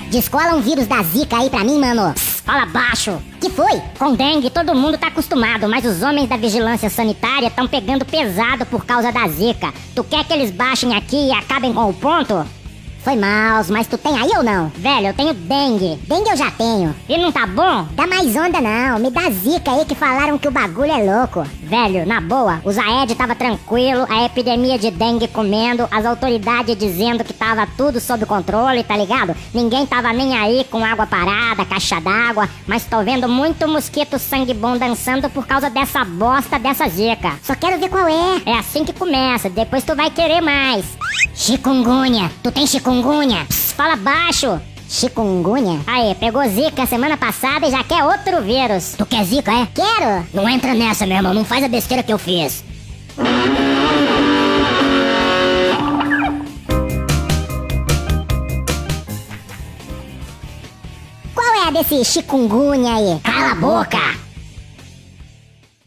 Descola um vírus da zika aí pra mim, mano. Psst, fala baixo. Que foi? Com dengue todo mundo tá acostumado, mas os homens da vigilância sanitária tão pegando pesado por causa da zika. Tu quer que eles baixem aqui e acabem com o ponto? Foi mal, mas tu tem aí ou não? Velho, eu tenho dengue. Dengue eu já tenho. E não tá bom? Dá mais onda não, me dá zica aí que falaram que o bagulho é louco. Velho, na boa, o Zaed tava tranquilo, a epidemia de dengue comendo, as autoridades dizendo que tava tudo sob controle, tá ligado? Ninguém tava nem aí com água parada, caixa d'água, mas tô vendo muito mosquito sangue bom dançando por causa dessa bosta dessa zika. Só quero ver qual é. É assim que começa, depois tu vai querer mais. Chikungunya, tu tem chikungunya? Psst, fala baixo. Chikungunya? Aí, pegou zika semana passada e já quer outro vírus. Tu quer zika, é? Quero. Não entra nessa, meu irmão, não faz a besteira que eu fiz. Qual é a desse chikungunya aí? Cala a boca.